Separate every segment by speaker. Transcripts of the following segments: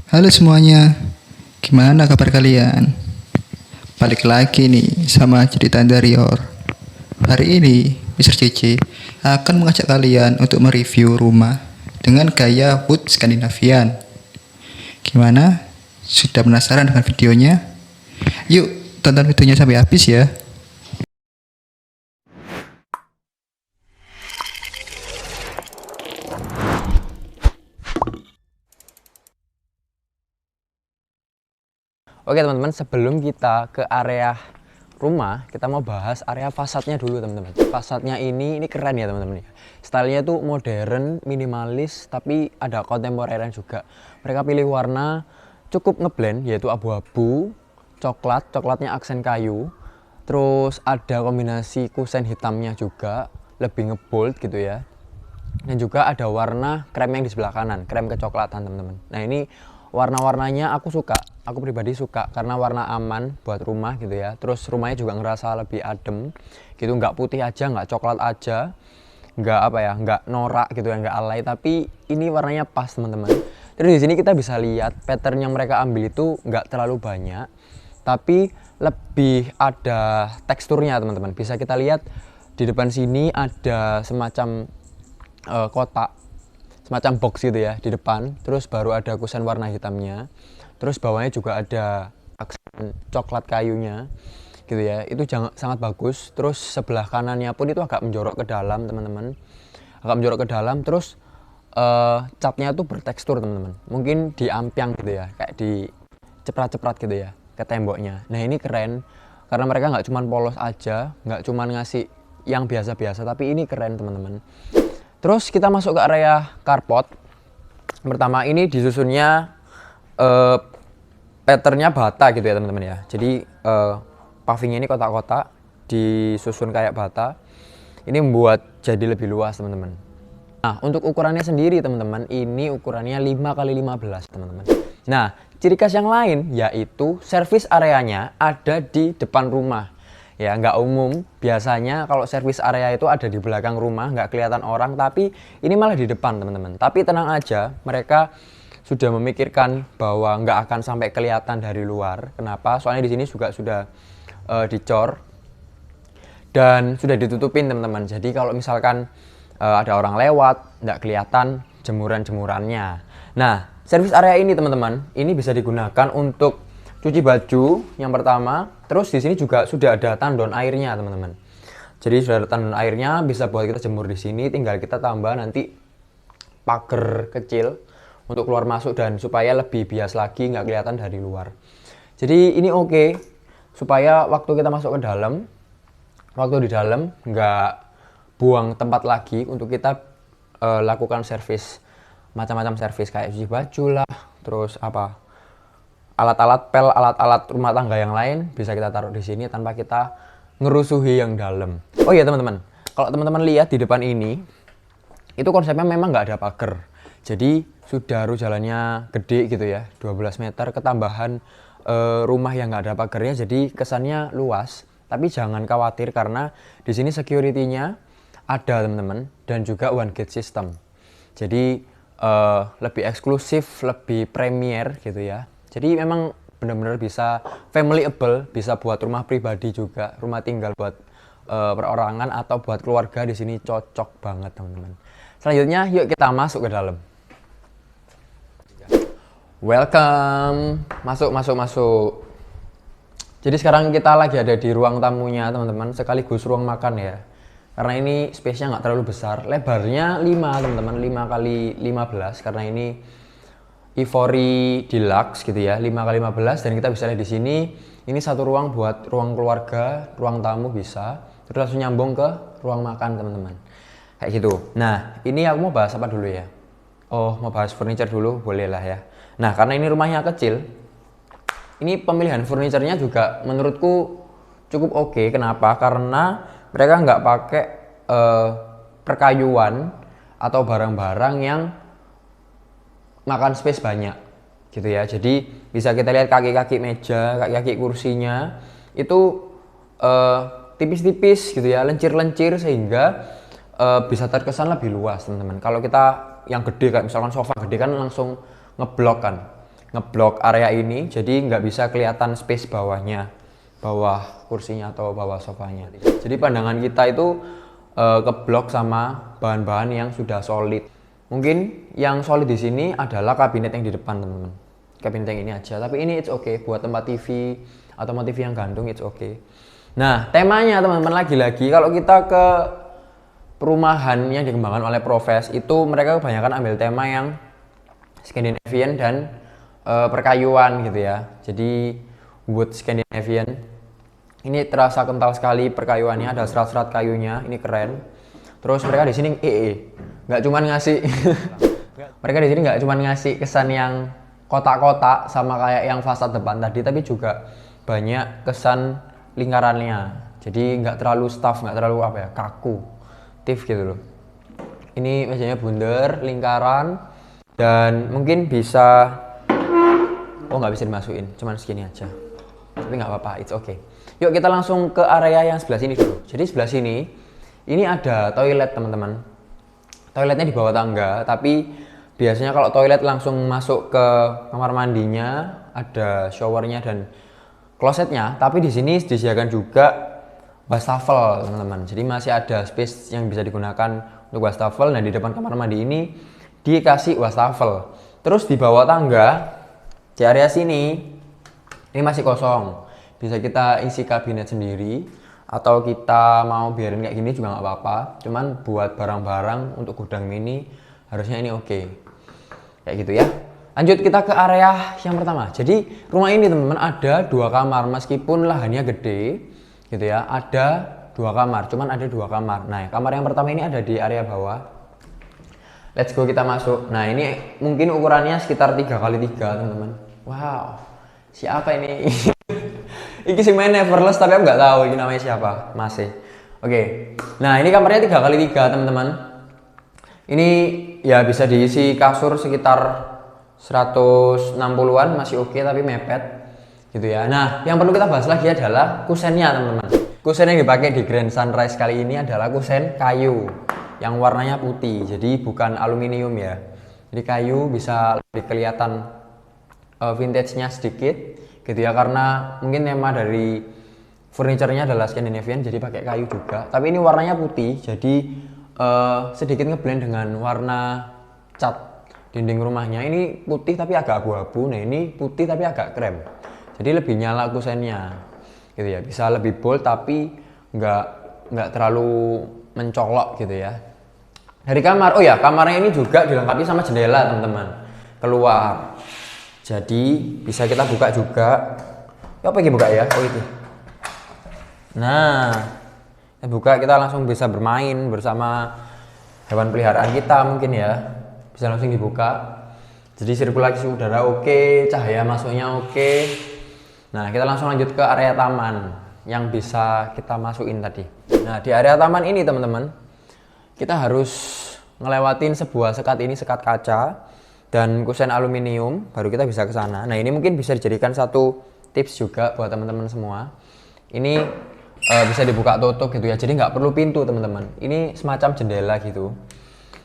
Speaker 1: Halo semuanya, gimana kabar kalian? Balik lagi nih sama cerita interior. Hari ini, Mr. CC akan mengajak kalian untuk mereview rumah dengan gaya wood Skandinavian. Gimana? Sudah penasaran dengan videonya? Yuk, tonton videonya sampai habis ya.
Speaker 2: Oke teman-teman, sebelum kita ke area rumah, kita mau bahas area fasadnya dulu teman-teman. Fasadnya ini keren ya teman-teman. Stylenya tuh modern, minimalis, tapi ada kontemporeran juga. Mereka pilih warna cukup ngeblend, yaitu abu-abu, coklatnya aksen kayu. Terus ada kombinasi kusen hitamnya juga, lebih ngebold gitu ya. Dan juga ada warna krem yang di sebelah kanan, krem kecoklatan teman-teman. Nah ini warna-warnanya aku pribadi suka karena warna aman buat rumah gitu ya. Terus rumahnya juga ngerasa lebih adem gitu, nggak putih aja, nggak coklat aja, nggak norak gitu ya, nggak alay, tapi ini warnanya pas teman-teman. Terus di sini kita bisa lihat pattern yang mereka ambil itu nggak terlalu banyak, tapi lebih ada teksturnya teman-teman. Bisa kita lihat di depan sini ada semacam kotak, semacam box gitu ya di depan, terus baru ada kusen warna hitamnya, terus bawahnya juga ada aksen coklat kayunya gitu ya. Itu sangat bagus. Terus sebelah kanannya pun itu agak menjorok ke dalam teman-teman, agak menjorok ke dalam. Terus catnya tuh bertekstur teman-teman, mungkin diampiang gitu ya, kayak di ceprat-ceprat gitu ya ke temboknya. Nah ini keren karena mereka nggak cuman polos aja, nggak cuman ngasih yang biasa-biasa, tapi ini keren teman-teman. Terus kita masuk ke area carport. Pertama ini disusunnya patternnya bata gitu ya teman-teman ya. Jadi pavingnya ini kotak-kotak disusun kayak bata. Ini membuat jadi lebih luas teman-teman. Nah untuk ukurannya sendiri teman-teman, ini ukurannya 5x15 teman-teman. Nah ciri khas yang lain yaitu service areanya ada di depan rumah. Ya nggak umum, biasanya kalau service area itu ada di belakang rumah, nggak kelihatan orang, tapi ini malah di depan teman-teman. Tapi tenang aja, mereka sudah memikirkan bahwa nggak akan sampai kelihatan dari luar. Kenapa? Soalnya di sini juga sudah dicor dan sudah ditutupin teman-teman. Jadi kalau misalkan ada orang lewat, nggak kelihatan jemuran-jemurannya. Nah, service area ini teman-teman, ini bisa digunakan untuk cuci baju yang pertama. Terus di sini juga sudah ada tandon airnya teman-teman. Jadi sudah ada tandon airnya, bisa buat kita jemur di sini. Tinggal kita tambah nanti pagar kecil untuk keluar masuk dan supaya lebih bias lagi, nggak kelihatan dari luar. Jadi ini oke, supaya waktu kita masuk ke dalam, waktu di dalam nggak buang tempat lagi untuk kita lakukan servis, macam-macam servis kayak cuci baju lah, terus apa, alat-alat pel, alat-alat rumah tangga yang lain bisa kita taruh di sini tanpa kita ngerusuhi yang dalam. Oh iya teman-teman, kalau teman-teman lihat di depan ini, itu konsepnya memang nggak ada pagar. Jadi sudah jalannya gede gitu ya, 12 meter, ketambahan rumah yang nggak ada pagarnya, jadi kesannya luas. Tapi jangan khawatir karena di sini security-nya ada teman-teman, dan juga one gate system. Jadi lebih eksklusif, lebih premier gitu ya. Jadi memang benar-benar bisa familyable, bisa buat rumah pribadi juga, rumah tinggal buat perorangan atau buat keluarga. Di sini cocok banget teman-teman. Selanjutnya yuk kita masuk ke dalam. Welcome, masuk. Jadi sekarang kita lagi ada di ruang tamunya teman-teman, sekaligus ruang makan ya. Karena ini space-nya nggak terlalu besar, lebarnya 5 teman-teman, 5x15 karena ini Ivory Deluxe gitu ya, 5x15. Dan kita bisa lihat di sini, ini satu ruang buat ruang keluarga, ruang tamu bisa, terus langsung nyambung ke ruang makan teman-teman, kayak gitu. Nah ini aku mau bahas apa dulu ya? Oh, mau bahas furniture dulu, boleh lah ya. Nah karena ini rumahnya kecil, ini pemilihan furniturnya juga menurutku cukup oke. Kenapa? Karena mereka nggak pakai perkayuan atau barang-barang yang makan space banyak gitu ya. Jadi bisa kita lihat kaki-kaki meja, kaki-kaki kursinya itu tipis-tipis gitu ya, lencir-lencir, sehingga bisa terkesan lebih luas teman-teman. Kalau kita yang gede kayak misalkan sofa gede kan langsung ngeblok kan, ngeblok area ini, jadi nggak bisa kelihatan space bawahnya, bawah kursinya atau bawah sofanya. Jadi pandangan kita itu keblok sama bahan-bahan yang sudah solid. Mungkin yang solid di sini adalah kabinet yang di depan, teman-teman. Kabinet yang ini aja, tapi ini it's okay buat tempat TV atau mau TV yang gantung, it's okay. Nah, temanya teman-teman, lagi-lagi kalau kita ke perumahan yang dikembangkan oleh Profes itu mereka kebanyakan ambil tema yang Scandinavian dan perkayuan gitu ya. Jadi wood Scandinavian. Ini terasa kental sekali perkayuannya, ada serat-serat kayunya, ini keren. Terus mereka di sini nggak cuman ngasih mereka di sini nggak cuman ngasih kesan yang kotak-kotak sama kayak yang fasad depan tadi, tapi juga banyak kesan lingkarannya. Jadi nggak terlalu stuff, nggak terlalu kaku, tif gitu loh. Ini biasanya bundar, lingkaran, dan mungkin bisa nggak bisa dimasukin, cuman segini aja. Tapi nggak apa-apa, it's okay. Yuk kita langsung ke area yang sebelah sini dulu. Jadi sebelah sini, ini ada toilet teman-teman. Toiletnya di bawah tangga, tapi biasanya kalau toilet langsung masuk ke kamar mandinya, ada showernya dan klosetnya. Tapi di sini disediakan juga wastafel teman-teman. Jadi masih ada space yang bisa digunakan untuk wastafel. Nah di depan kamar mandi ini dikasih wastafel. Terus di bawah tangga, di area sini, ini masih kosong. Bisa kita isi kabinet sendiri, atau kita mau biarin kayak gini juga nggak apa-apa. Cuman buat barang-barang untuk gudang mini harusnya ini oke. Kayak gitu ya. Lanjut kita ke area yang pertama. Jadi rumah ini teman-teman ada 2 kamar, meskipun lahannya gede gitu ya. Ada 2 kamar, cuman ada 2 kamar. Nah kamar yang pertama ini ada di area bawah. Let's go, kita masuk. Nah ini mungkin ukurannya sekitar 3x3 teman-teman. Wow, siapa ini? Iki sih main Neverless, tapi aku nggak tahu ini namanya siapa. Masih. Oke. Nah ini kamarnya 3x3 teman-teman. Ini ya bisa diisi kasur sekitar 160-an, masih oke, tapi mepet gitu ya. Nah yang perlu kita bahas lagi adalah kusennya teman-teman. Kusen yang dipakai di Grand Sunrise kali ini adalah kusen kayu yang warnanya putih, jadi bukan aluminium ya. Jadi kayu, bisa lebih kelihatan vintage-nya sedikit gitu ya, karena mungkin tema dari furniture-nya adalah Scandinavian, jadi pakai kayu juga. Tapi ini warnanya putih, jadi sedikit ngeblend dengan warna cat dinding rumahnya. Ini putih tapi agak abu-abu. Nah ini putih tapi agak krem, jadi lebih nyala kusennya gitu ya. Bisa lebih bold tapi nggak terlalu mencolok gitu ya. Dari kamar, kamarnya ini juga dilengkapi sama jendela teman-teman keluar. Jadi bisa kita buka juga. Apa yang buka ya? Itu. Nah, kita buka, kita langsung bisa bermain bersama hewan peliharaan kita mungkin ya. Bisa langsung dibuka. Jadi sirkulasi udara oke, cahaya masuknya oke. Nah, kita langsung lanjut ke area taman yang bisa kita masukin tadi. Nah, di area taman ini teman-teman, kita harus ngelewatin sebuah sekat ini, sekat kaca dan kusen aluminium, baru kita bisa ke sana. Nah ini mungkin bisa dijadikan satu tips juga buat teman-teman semua. Ini bisa dibuka tutup gitu ya, jadi nggak perlu pintu teman-teman. Ini semacam jendela gitu,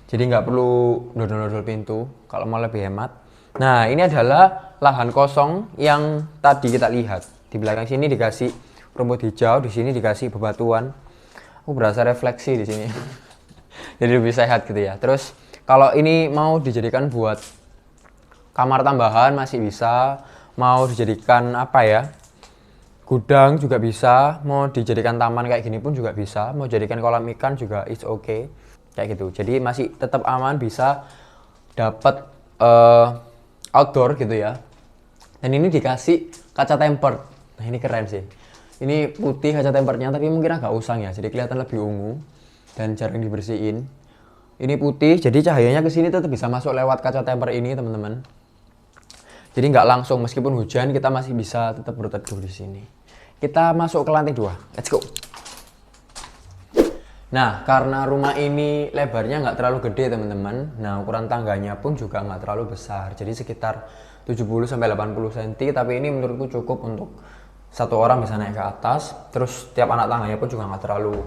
Speaker 2: jadi nggak perlu dodol-dodol pintu kalau mau lebih hemat. Nah ini adalah lahan kosong yang tadi kita lihat. Di belakang sini dikasih rumput hijau, di sini dikasih bebatuan. Aku berasa refleksi di sini, jadi lebih sehat gitu ya. Terus kalau ini mau dijadikan buat kamar tambahan masih bisa, mau dijadikan gudang juga bisa, mau dijadikan taman kayak gini pun juga bisa, mau jadikan kolam ikan juga it's okay kayak gitu. Jadi masih tetap aman, bisa dapat outdoor gitu ya. Dan ini dikasih kaca tempered. Nah ini keren sih. Ini putih kaca temperednya, tapi mungkin agak usang ya, jadi kelihatan lebih ungu dan jarang dibersihin. Ini putih, jadi cahayanya ke sini tetap bisa masuk lewat kaca temper ini, teman-teman. Jadi nggak langsung, meskipun hujan kita masih bisa tetap berteduh di sini. Kita masuk ke lantai 2. Let's go. Nah, karena rumah ini lebarnya nggak terlalu gede, teman-teman. Nah, ukuran tangganya pun juga nggak terlalu besar. Jadi sekitar 70-80 cm, tapi ini menurutku cukup untuk satu orang bisa naik ke atas. Terus tiap anak tangganya pun juga nggak terlalu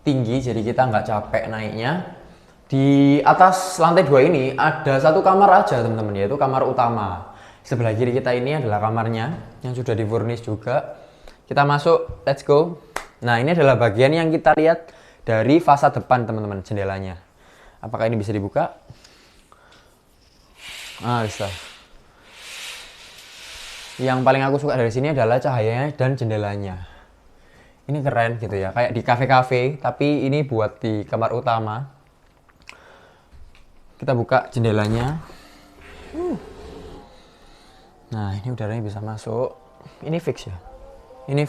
Speaker 2: tinggi, jadi kita nggak capek naiknya. Di atas lantai 2 ini ada satu kamar aja teman-teman, yaitu kamar utama. Sebelah kiri kita ini adalah kamarnya yang sudah di-furnish juga. Kita masuk, let's go. Nah, ini adalah bagian yang kita lihat dari fasad depan, teman-teman, jendelanya. Apakah ini bisa dibuka? Bisa. Yang paling aku suka dari sini adalah cahayanya dan jendelanya. Ini keren gitu ya, kayak di kafe-kafe, tapi ini buat di kamar utama. Kita buka jendelanya. Nah, ini udaranya bisa masuk. Ini fix ya. Ini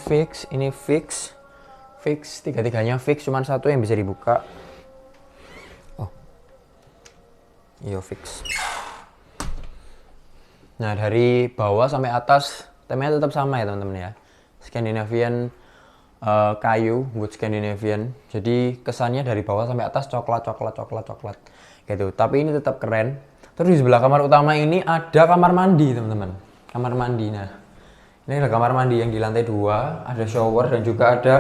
Speaker 2: fix. Fix, tiga-tiganya fix, cuman satu yang bisa dibuka. Oh. Iya, fix. Nah, dari bawah sampai atas temanya tetap sama ya, teman-teman ya. Scandinavian kayu, wood Scandinavian. Jadi kesannya dari bawah sampai atas coklat gitu. Tapi ini tetap keren. Terus di sebelah kamar utama ini ada kamar mandi, teman-teman. Kamar mandi. Nah, ini ada kamar mandi yang di lantai 2, ada shower dan juga ada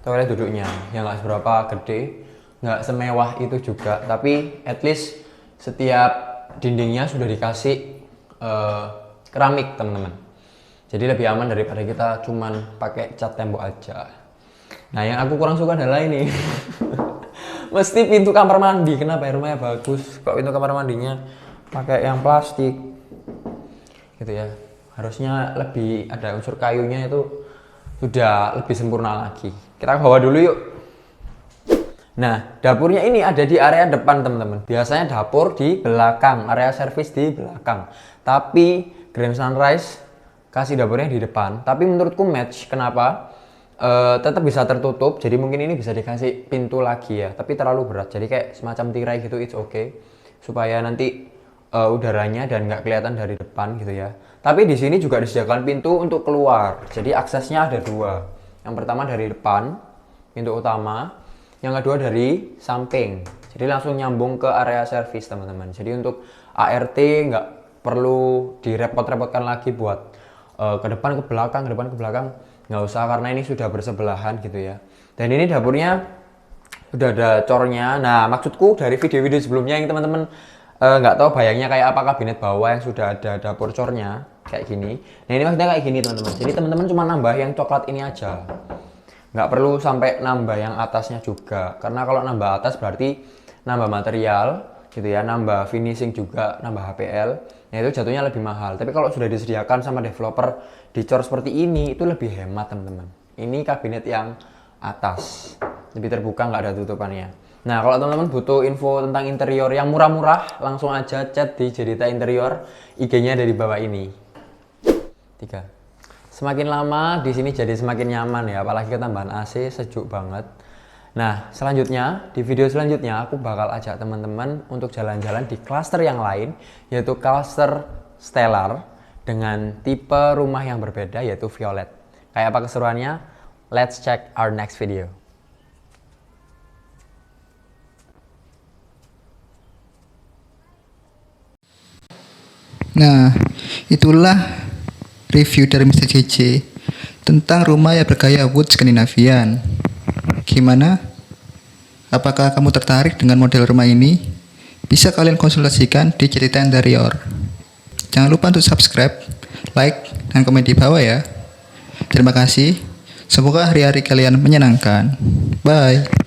Speaker 2: toilet duduknya yang nggak seberapa gede, nggak semewah itu juga, tapi at least setiap dindingnya sudah dikasih keramik, teman-teman. Jadi lebih aman daripada kita cuman pakai cat tembok aja. Nah, yang aku kurang suka adalah ini. Mesti pintu kamar mandi. Kenapa ya, rumahnya bagus kok pintu kamar mandinya pakai yang plastik gitu ya. Harusnya lebih ada unsur kayunya, itu sudah lebih sempurna lagi. Kita bawa dulu yuk. Nah, dapurnya ini ada di area depan, teman-teman. Biasanya dapur di belakang, area servis di belakang. Tapi Grand Sunrise kasih dapurnya di depan. Tapi menurutku match. Kenapa? Tetap bisa tertutup. Jadi mungkin ini bisa dikasih pintu lagi ya. Tapi terlalu berat. Jadi kayak semacam tirai gitu, it's okay. Supaya nanti udaranya dan nggak kelihatan dari depan gitu ya. Tapi di sini juga disediakan pintu untuk keluar. Jadi aksesnya ada 2. Yang pertama dari depan, pintu utama. Yang kedua dari samping. Jadi langsung nyambung ke area servis, teman-teman. Jadi untuk ART nggak perlu direpot-repotkan lagi buat ke depan ke belakang nggak usah, karena ini sudah bersebelahan gitu ya. Dan ini dapurnya udah ada cornya. Nah, maksudku dari video-video sebelumnya yang teman-teman nggak tahu bayangnya kayak apa kabinet bawah yang sudah ada dapur cornya kayak gini. Nah, ini maksudnya kayak gini, teman-teman. Jadi teman-teman cuma nambah yang coklat ini aja. Nggak perlu sampai nambah yang atasnya juga, karena kalau nambah atas berarti nambah material gitu ya, nambah finishing juga, nambah HPL. Nah, itu jatuhnya lebih mahal. Tapi kalau sudah disediakan sama developer dicor seperti ini, itu lebih hemat, teman-teman. Ini kabinet yang atas, lebih terbuka, nggak ada tutupannya. Nah, kalau teman-teman butuh info tentang interior yang murah-murah, langsung aja chat di Jedita Interior. IG-nya ada di bawah ini. 3. Semakin lama di sini jadi semakin nyaman ya, apalagi ketambahan AC, sejuk banget. Nah, selanjutnya di video selanjutnya aku bakal ajak teman-teman untuk jalan-jalan di klaster yang lain, yaitu klaster Stellar dengan tipe rumah yang berbeda, yaitu Violet. Kayak apa keseruannya? Let's check our next video.
Speaker 1: Nah, itulah review dari Mr. JJ tentang rumah yang bergaya wood Scandinavian. Gimana? Apakah kamu tertarik dengan model rumah ini? Bisa kalian konsultasikan di Jedita Interior. Jangan lupa untuk subscribe, like, dan komen di bawah ya. Terima kasih. Semoga hari-hari kalian menyenangkan. Bye.